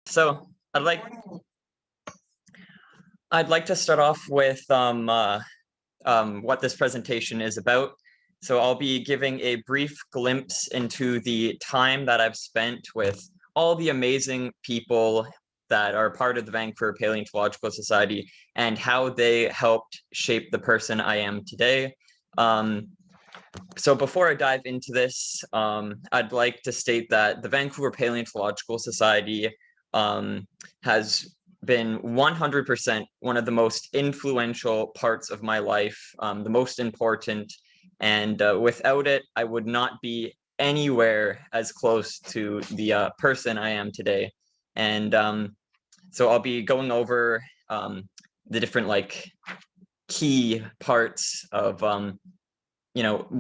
So I'd like I'd like to start off with what this presentation is about. So I'll be giving a brief glimpse into the time that I've spent with all the amazing people that are part of the Vancouver Paleontological Society and how they helped shape the person I am today. So before I dive into this, I'd like to state that the Vancouver Paleontological Society has been 100% one of the most influential parts of my life, the most important. And without it, I would not be anywhere as close to the person I am today. And so I'll be going over the different key parts of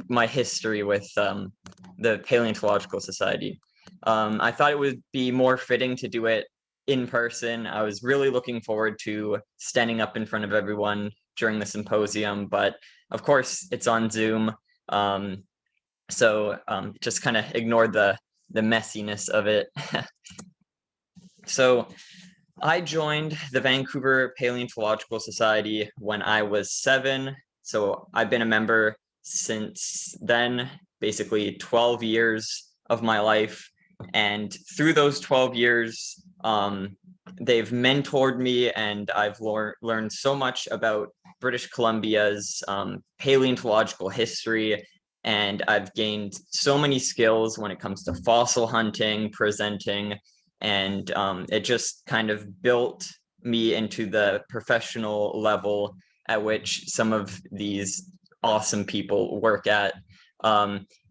my history with the Paleontological Society. I thought it would be more fitting to do it in person. I was really looking forward to standing up in front of everyone during the symposium, but of course it's on Zoom. So just kind of ignore the messiness of it. So I joined the Vancouver Paleontological Society when I was 7. So I've been a member since then, basically 12 years of my life. And through those 12 years, they've mentored me, and I've learned so much about British Columbia's paleontological history. And I've gained so many skills when it comes to fossil hunting, presenting, and it just kind of built me into the professional level at which some of these awesome people work at.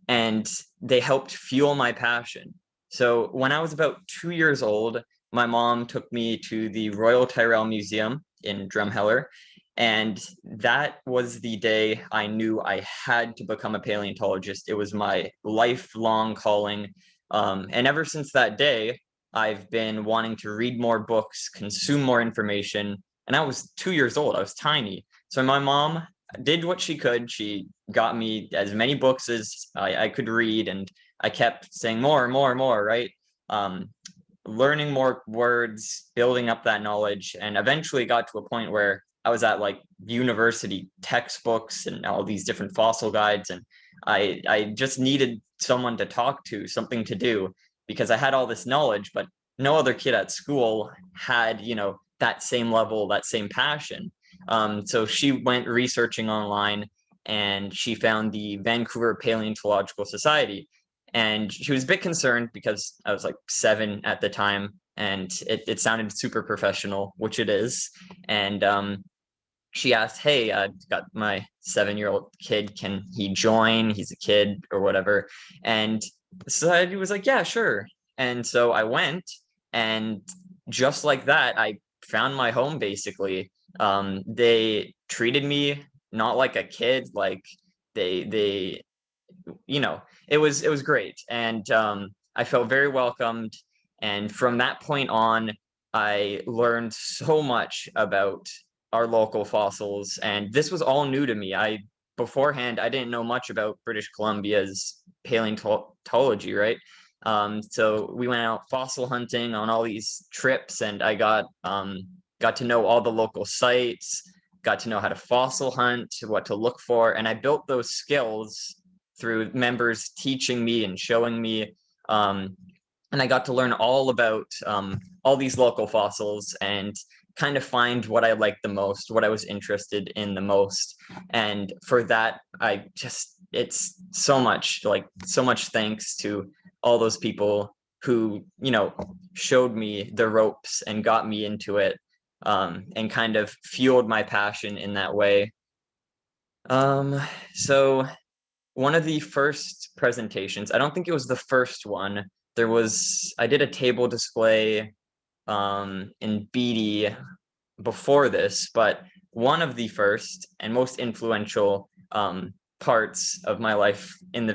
And they helped fuel my passion. So when I was about 2 years old, my mom took me to the Royal Tyrrell Museum in Drumheller. And that was the day I knew I had to become a paleontologist. It was my lifelong calling. And ever since that day, I've been wanting to read more books, consume more information. And I was 2 years old. I was tiny. So my mom did what she could. She got me as many books as I could read, and I kept saying more and more and more, right? Learning more words, building up that knowledge, and eventually got to a point where I was at university textbooks and all these different fossil guides, and I just needed someone to talk to, something to do, because I had all this knowledge, but no other kid at school had, that same level, that same passion. So she went researching online, and she found the Vancouver Paleontological Society. And she was a bit concerned because I was 7 at the time, and it sounded super professional, which it is. And she asked, "Hey, I've got my 7-year-old kid. Can he join? He's a kid or whatever." And so I was like, "Yeah, sure." And so I went, and just like that, I found my home basically. They treated me not like a kid, they it was great, and I felt very welcomed. And from that point on, I learned so much about our local fossils, and this was all new to me. Beforehand, I didn't know much about British Columbia's paleontology, right? So we went out fossil hunting on all these trips, and I got to know all the local sites, got to know how to fossil hunt, what to look for, and I built those skills through members teaching me and showing me. And I got to learn all about all these local fossils and kind of find what I liked the most, what I was interested in the most. And for that, it's so much thanks to all those people who, showed me the ropes and got me into it, and kind of fueled my passion in that way. So one of the first presentations, I don't think it was the first one. I did a table display in BD before this, but one of the first and most influential parts of my life in the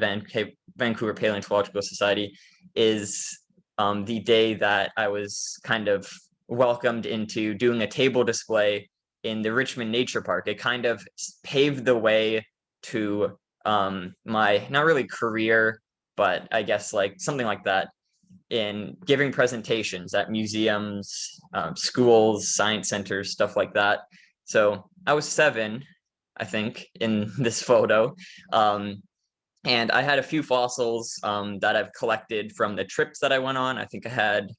Vancouver Paleontological Society is the day that I was kind of welcomed into doing a table display in the Richmond Nature Park. It kind of paved the way to my, not really career, but I guess something like that. in giving presentations at museums, schools, science centers, stuff like that. So I was 7, I think, in this photo. And I had a few fossils that I've collected from the trips that I went on. I think I had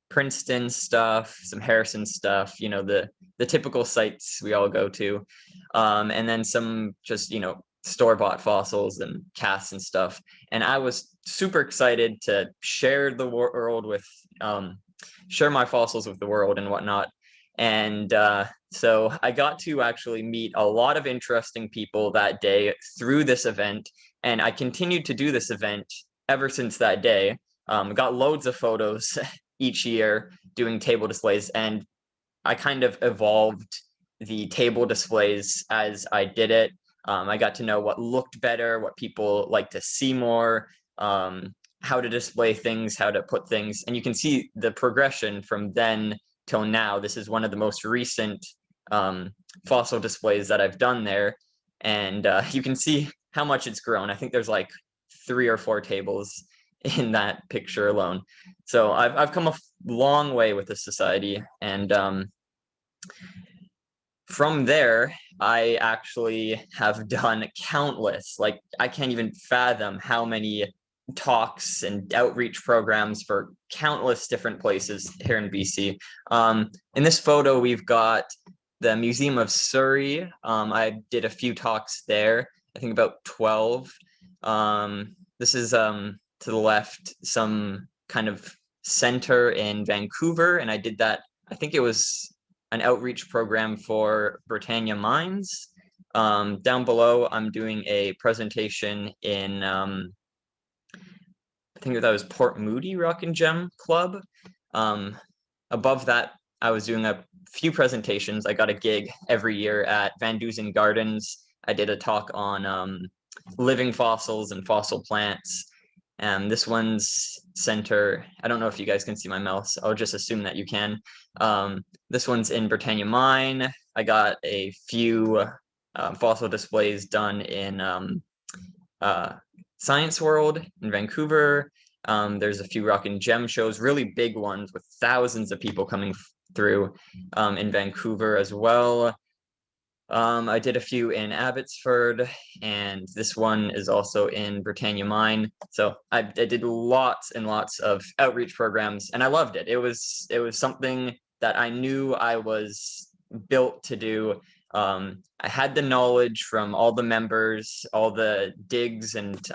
Princeton stuff, some Harrison stuff, the typical sites we all go to. And then some just, store-bought fossils and casts and stuff. And I was super excited to share the world with, share my fossils with the world and whatnot. And so I got to actually meet a lot of interesting people that day through this event. And I continued to do this event ever since that day. Got loads of photos each year doing table displays, and I kind of evolved the table displays as I did it. I got to know what looked better, what people like to see more, how to display things, how to put things. And you can see the progression from then till now. This is one of the most recent fossil displays that I've done there. And you can see how much it's grown. I think there's like 3 or 4 tables in that picture alone. So I've come a long way with the society. And from there, I actually have done countless, like I can't even fathom how many talks and outreach programs for countless different places here in BC. In this photo, we've got the Museum of Surrey. I did a few talks there, I think about 12. This is to the left, some kind of center in Vancouver, and I did that, I think it was an outreach program for Britannia Mines. Down below, I'm doing a presentation in, I think that was Port Moody Rock and Gem Club. Above that, I was doing a few presentations. I got a gig every year at Van Dusen Gardens. I did a talk on living fossils and fossil plants. This one's center, I don't know if you guys can see my mouse. I'll just assume that you can. This one's in Britannia Mine. I got a few fossil displays done in Science World in Vancouver. There's a few rock and gem shows, really big ones with thousands of people coming through in Vancouver as well. I did a few in Abbotsford, and this one is also in Britannia Mine. So I did lots and lots of outreach programs, and I loved it. It was something that I knew I was built to do. I had the knowledge from all the members, all the digs, and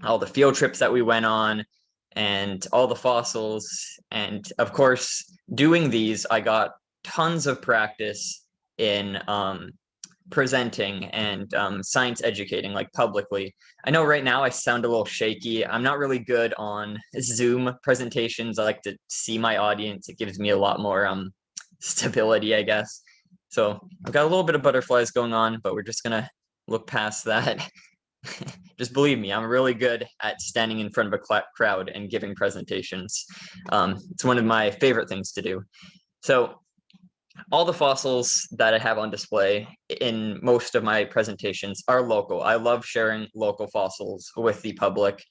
all the field trips that we went on, and all the fossils. And of course, doing these, I got tons of practice in presenting and science educating, like publicly. I know right now I sound a little shaky. I'm not really good on Zoom presentations. I like to see my audience. It gives me a lot more stability, I guess. So I've got a little bit of butterflies going on, but we're just gonna look past that. Just believe me, I'm really good at standing in front of a crowd and giving presentations. It's one of my favorite things to do. So all the fossils that I have on display in most of my presentations are local. I love sharing local fossils with the public.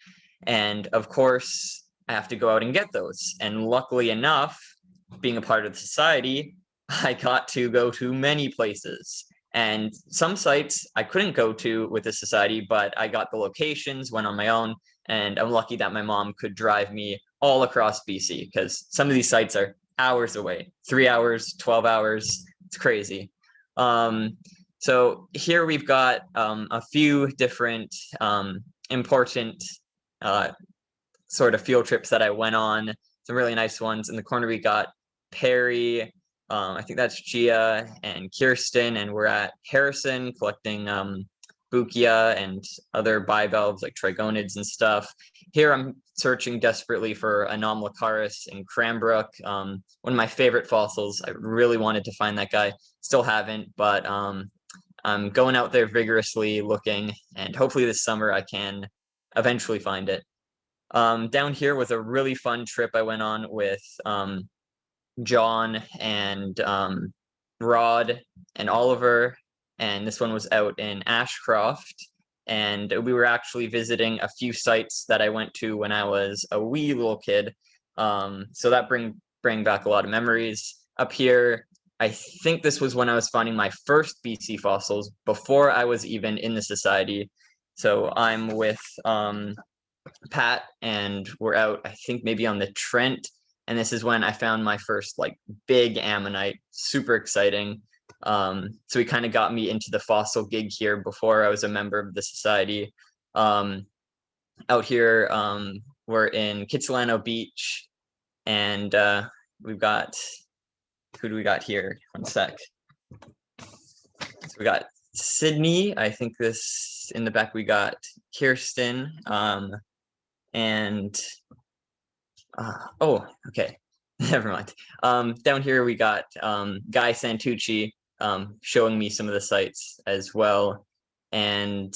And of course, I have to go out and get those. And luckily enough, being a part of the society, I got to go to many places. And some sites I couldn't go to with the society, but I got the locations, went on my own, and I'm lucky that my mom could drive me all across BC, because some of these sites are hours away, 3 hours, 12 hours. It's crazy. So here we've got a few different important sort of field trips that I went on. Some really nice ones. In the corner, we got Perry, I think that's Gia and Kirsten, and we're at Harrison collecting Bukia and other bivalves like trigonids and stuff. Here I'm searching desperately for Anomalocaris in Cranbrook, one of my favorite fossils. I really wanted to find that guy, still haven't, but I'm going out there vigorously looking, and hopefully this summer I can eventually find it. Down here was a really fun trip I went on with John and Rod and Oliver, and this one was out in Ashcroft. and we were actually visiting a few sites that I went to when I was a wee little kid. So that bring back a lot of memories. Up here, I think this was when I was finding my first BC fossils before I was even in the society. So I'm with Pat, and we're out, I think maybe on the Trent. And this is when I found my first like big ammonite, super exciting. So he kind of got me into the fossil gig here before I was a member of the society. Out here, we're in Kitsilano Beach, and we've got, who do we got here? One sec. So we got Sydney. I think this in the back, we got Kirsten. And oh, okay, never mind. Down here we got Guy Santucci showing me some of the sites as well. And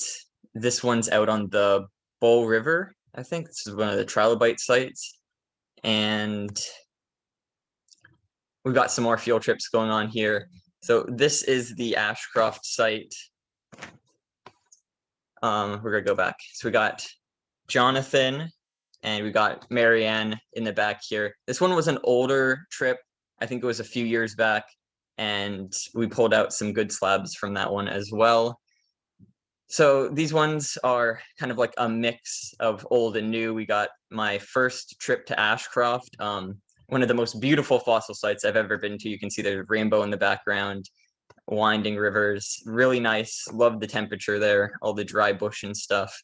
this one's out on the Bull River. I think this is one of the trilobite sites. And we've got some more field trips going on here. So this is the Ashcroft site. We're gonna go back. So we got Jonathan, and we got Marianne in the back here. This one was an older trip. I think it was a few years back, and we pulled out some good slabs from that one as well. So these ones are kind of like a mix of old and new. We got my first trip to Ashcroft, one of the most beautiful fossil sites I've ever been to. You can see the rainbow in the background, winding rivers, really nice. Love the temperature there, all the dry bush and stuff.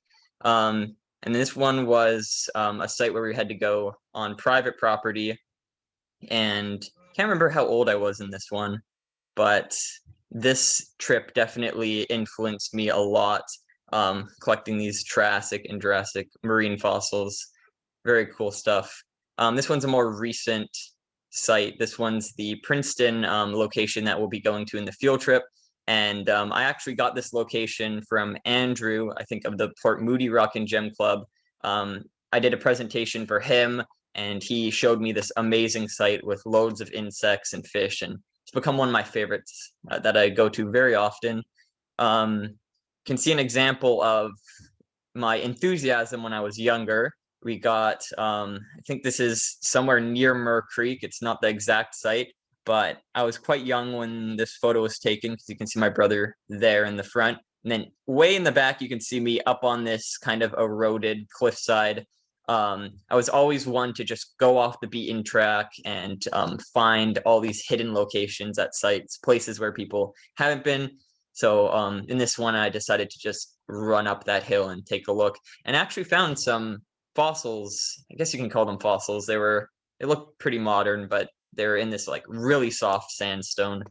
And this one was a site where we had to go on private property, and can't remember how old I was in this one, but this trip definitely influenced me a lot, collecting these Triassic and Jurassic marine fossils. Very cool stuff. This one's a more recent site. This one's the Princeton location that we'll be going to in the field trip. And I actually got this location from Andrew, I think of the Port Moody Rock and Gem Club. I did a presentation for him, and he showed me this amazing site with loads of insects and fish, and it's become one of my favorites that I go to very often. Can see an example of my enthusiasm when I was younger. We got, I think this is somewhere near Murr Creek. It's not the exact site, but I was quite young when this photo was taken, because you can see my brother there in the front. And then way in the back, you can see me up on this kind of eroded cliffside. I was always one to just go off the beaten track and find all these hidden locations at sites, places where people haven't been. So in this one, I decided to just run up that hill and take a look, and actually found some fossils. I guess you can call them fossils. They look pretty modern, but they're in this like really soft sandstone.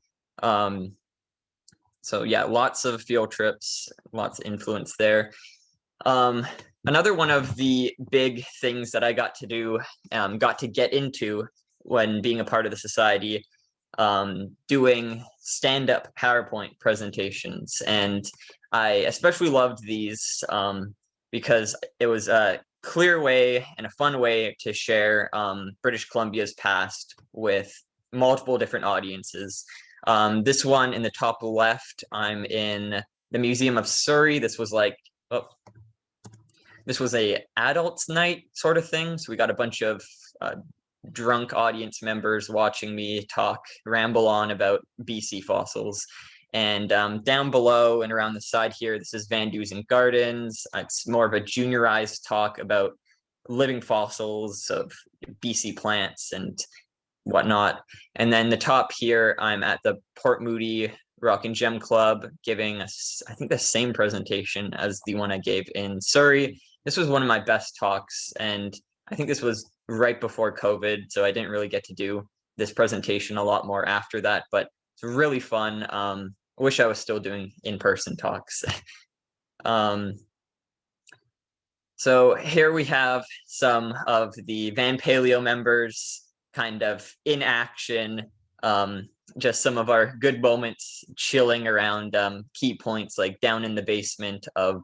So yeah, lots of field trips, lots of influence there. Another one of the big things that I got to do, got to get into when being a part of the society, doing stand-up PowerPoint presentations. And I especially loved these because it was a clear way and a fun way to share British Columbia's past with multiple different audiences. This one in the top left, I'm in the Museum of Surrey. This was like, this was a adults night sort of thing. So we got a bunch of drunk audience members watching me ramble on about BC fossils. And down below and around the side here, this is Van Dusen Gardens. It's more of a juniorized talk about living fossils of BC plants and whatnot. And then the top here, I'm at the Port Moody Rock and Gem Club, giving us, I think, the same presentation as the one I gave in Surrey. This was one of my best talks, and I think this was right before COVID, so I didn't really get to do this presentation a lot more after that, but it's really fun. I wish I was still doing in-person talks. So here we have some of the Van Paleo members kind of in action, just some of our good moments chilling around key points, like down in the basement of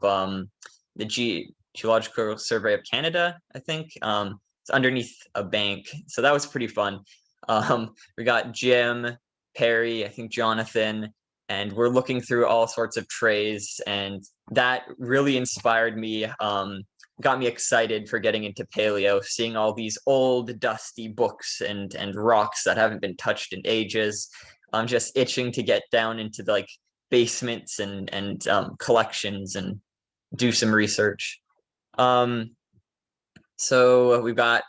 the Geological Survey of Canada, I think. It's underneath a bank. So that was pretty fun. We got Jim, Perry, I think Jonathan, and we're looking through all sorts of trays, and that really inspired me, got me excited for getting into paleo, seeing all these old dusty books and rocks that haven't been touched in ages. I'm just itching to get down into the, like, basements and collections and do some research. So we've got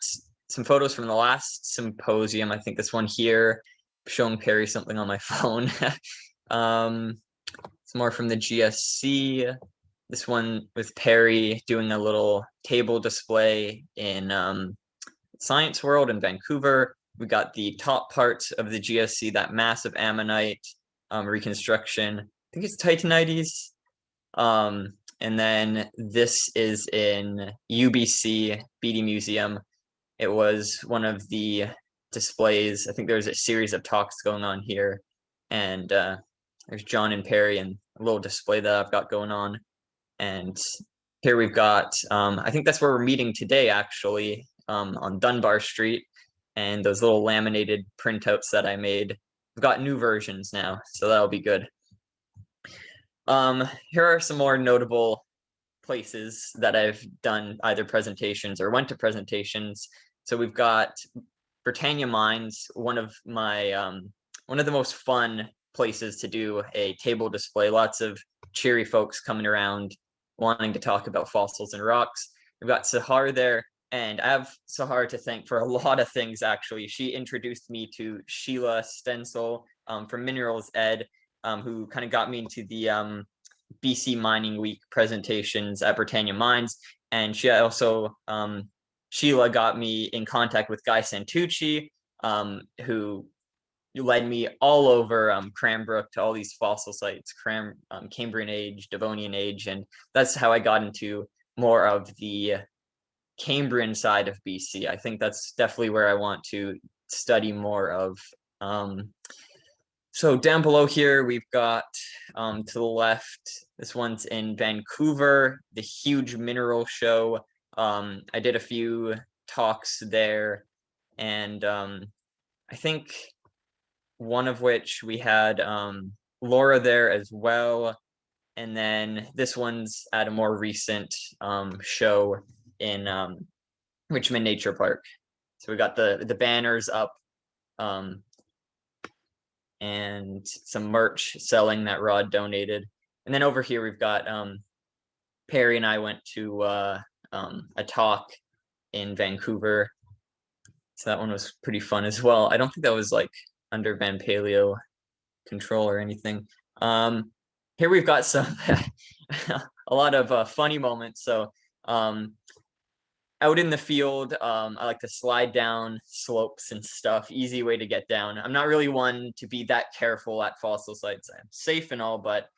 some photos from the last symposium. I think this one here, showing Perry something on my phone. It's more from the GSC. This one with Perry doing a little table display in Science World in Vancouver. We got the top parts of the GSC, that massive ammonite reconstruction. I think it's Titanites. And then this is in UBC BD Museum. It was one of the displays. I think there was a series of talks going on here. And there's John and Perry and a little display that I've got going on. And here we've got, I think that's where we're meeting today, actually, on Dunbar Street. And those little laminated printouts that I made, I've got new versions now, so that'll be good. Here are some more notable places that I've done either presentations or went to presentations. So we've got Britannia Mines, one of the most fun places to do a table display. Lots of cheery folks coming around wanting to talk about fossils and rocks. We've got Sahar there, and I have Sahar to thank for a lot of things, actually. She introduced me to Sheila Stencil from Minerals Ed, who kind of got me into the BC Mining Week presentations at Britannia Mines. And she also, Sheila got me in contact with Guy Santucci, who led me all over Cranbrook to all these fossil sites, Cambrian Age, Devonian Age, and that's how I got into more of the Cambrian side of BC. I think that's definitely where I want to study more of. So down below here, we've got to the left, this one's in Vancouver, the huge mineral show. I did a few talks there, and I think one of which we had Laura there as well. And then this one's at a more recent show in Richmond Nature Park. So we got the banners up and some merch selling that Rod donated. And then over here we've got Perry and I went to a talk in Vancouver. So that one was pretty fun as well. I don't think that was like under Van Paleo control or anything. Here we've got some a lot of funny moments. So out in the field, I like to slide down slopes and stuff. Easy way to get down. I'm not really one to be that careful at fossil sites. I'm safe and all, but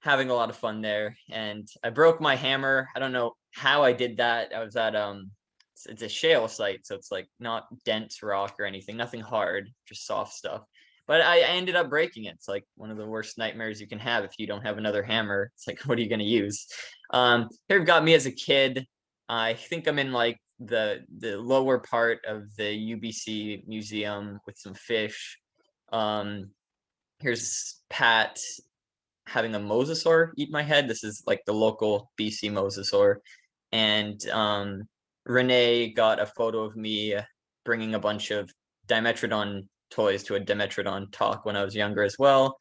having a lot of fun there. And I broke my hammer. I don't know how I did that. I was at it's a shale site, so it's like not dense rock or anything, nothing hard, just soft stuff. But I ended up breaking it. It's like one of the worst nightmares you can have if you don't have another hammer. It's like, what are you going to use? Here we've got me as a kid. I think I'm in like the lower part of the UBC museum with some fish. Here's Pat having a mosasaur eat my head. This is like the local BC mosasaur. And Renee got a photo of me bringing a bunch of Dimetrodon toys to a Dimetrodon talk when I was younger as well.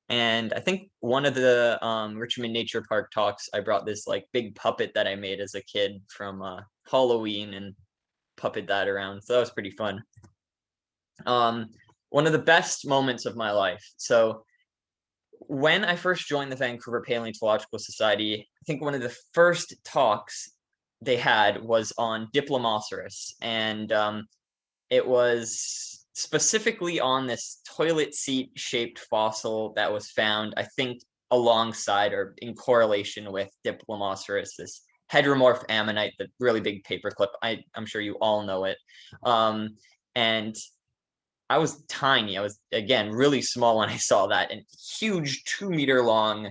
And I think one of the Richmond Nature Park talks, I brought this like big puppet that I made as a kid from Halloween and puppet that around. So that was pretty fun. One of the best moments of my life. So when I first joined the Vancouver Paleontological Society, I think one of the first talks they had was on Diplomosaurus, and it was specifically on this toilet seat shaped fossil that was found, I think, alongside or in correlation with Diplomosaurus, this heteromorph ammonite, the really big paperclip. I'm sure you all know it. And I was tiny. I was, again, really small when I saw that, and huge 2-meter long,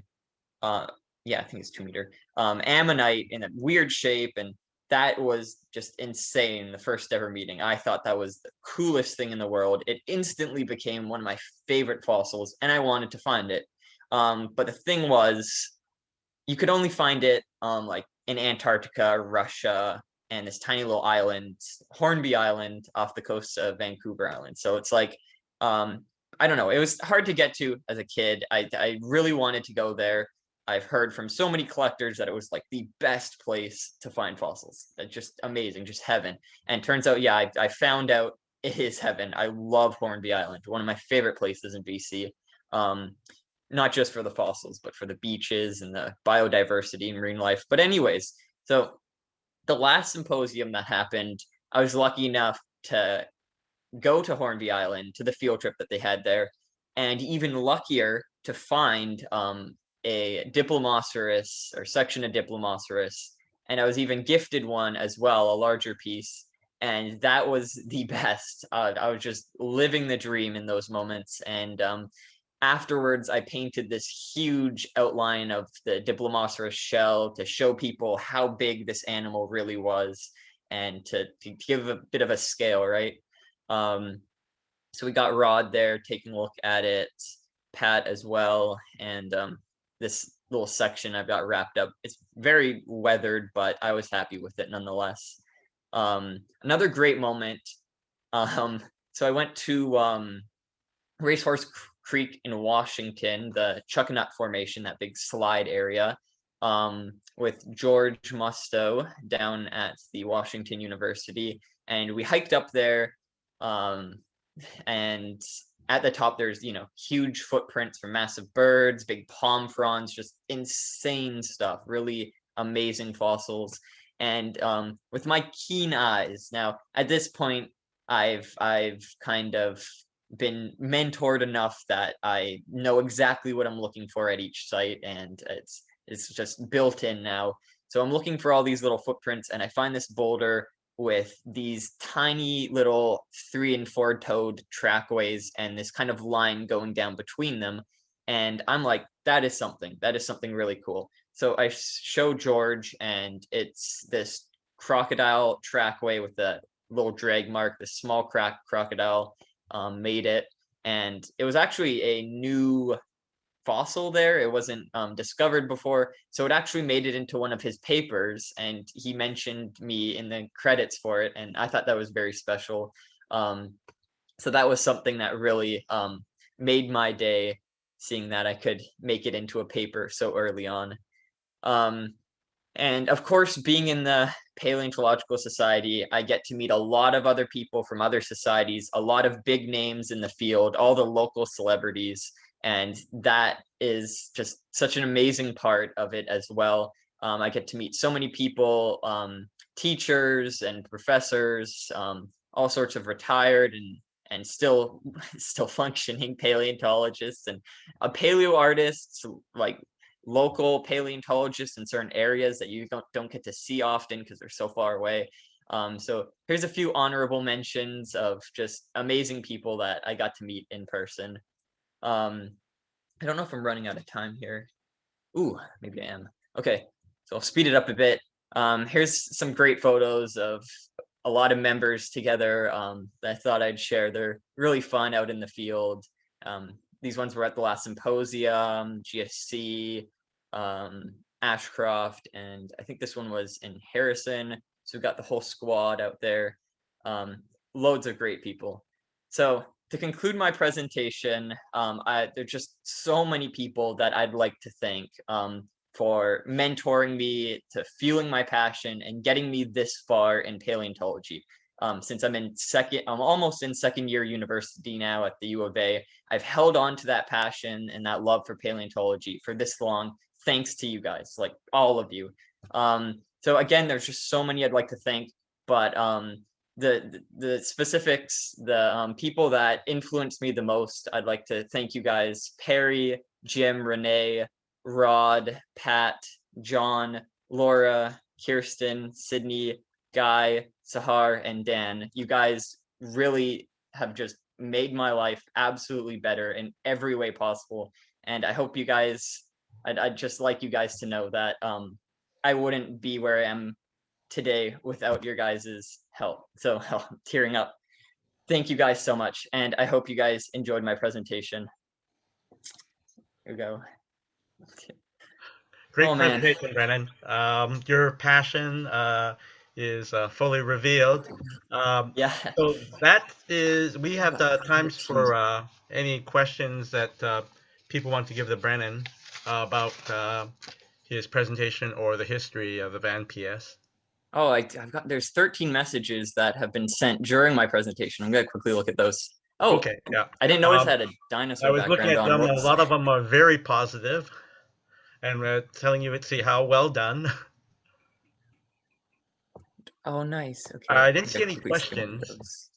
yeah, I think it's 2 meter, ammonite in a weird shape. And that was just insane. The first ever meeting, I thought that was the coolest thing in the world. It instantly became one of my favorite fossils, and I wanted to find it. But the thing was, you could only find it like in Antarctica, Russia, and this tiny little island, Hornby Island, off the coast of Vancouver Island. So it's like, um, I don't know. It was hard to get to as a kid. I really wanted to go there. I've heard from so many collectors that it was like the best place to find fossils. Just amazing, just heaven. And turns out, yeah, I found out it is heaven. I love Hornby Island, one of my favorite places in BC. Um, not just for the fossils, but for the beaches and the biodiversity and marine life. But anyways, so the last symposium that happened, I was lucky enough to go to Hornby Island to the field trip that they had there, and even luckier to find a Diplomoceras or section of Diplomoceras, and I was even gifted one as well, a larger piece. And that was the best. I was just living the dream in those moments. And afterwards, I painted this huge outline of the Diplomoceras shell to show people how big this animal really was, and to give a bit of a scale, right? Um, so we got Rod there taking a look at it, Pat as well, and this little section I've got wrapped up. It's very weathered, but I was happy with it nonetheless. Another great moment. Um, so I went to Racehorse Creek in Washington, the Chuckanut Formation, that big slide area, with George Musto down at the Washington University. And we hiked up there, and at the top there's, huge footprints from massive birds, big palm fronds, just insane stuff, really amazing fossils. And with my keen eyes, now at this point, I've kind of been mentored enough that I know exactly what I'm looking for at each site, and it's just built in now. So I'm looking for all these little footprints, and I find this boulder with these tiny little 3 and 4-toed trackways and this kind of line going down between them. And I'm like, that is something really cool. So I show George, and it's this crocodile trackway with a little drag mark, this small crocodile made it. And it was actually a new fossil there. It wasn't discovered before. So it actually made it into one of his papers. And he mentioned me in the credits for it. And I thought that was very special. So that was something that really made my day, seeing that I could make it into a paper so early on. Um, and of course, being in the Paleontological Society, I get to meet a lot of other people from other societies, a lot of big names in the field, all the local celebrities. And that is just such an amazing part of it as well. I get to meet so many people, teachers and professors, all sorts of retired and still still functioning paleontologists and paleo artists, like local paleontologists in certain areas that you don't get to see often because they're so far away. So here's a few honorable mentions of just amazing people that I got to meet in person. I don't know if I'm running out of time here. Ooh, maybe I am. Okay, so I'll speed it up a bit. Here's some great photos of a lot of members together that I thought I'd share. They're really fun out in the field. These ones were at the last symposium, GSC, Ashcroft, and I think this one was in Harrison. So we've got the whole squad out there. Loads of great people. So to conclude my presentation, there's just so many people that I'd like to thank for mentoring me, to fueling my passion, and getting me this far in paleontology. Since I'm almost in second year university now at the U of A, I've held on to that passion and that love for paleontology for this long, thanks to you guys, like all of you. So again, there's just so many I'd like to thank, but the specifics, the people that influenced me the most, I'd like to thank you guys: Perry, Jim, Renee, Rod, Pat, John, Laura, Kirsten, Sydney, Guy, Sahar, and Dan. You guys really have just made my life absolutely better in every way possible. And I hope you guys, I'd just like you guys to know that I wouldn't be where I am today without your guys' help. So tearing up. Thank you guys so much. And I hope you guys enjoyed my presentation. Here we go. Great Oh man. presentation, Brennan. Your passion is fully revealed. Um, Yeah. so that is, we I have got the times 13. for any questions that people want to give to Brennan about his presentation or the history of the Van PS. Oh, I've got, there's 13 messages that have been sent during my presentation. I'm gonna quickly look at those. Oh, Okay, yeah. I didn't notice I had a I dinosaur was looking background at on. them. A Whoops. lot of them are very positive, and telling you, see how well done. Oh, nice. Okay, I I'm didn't see gonna any quickly skim questions. those.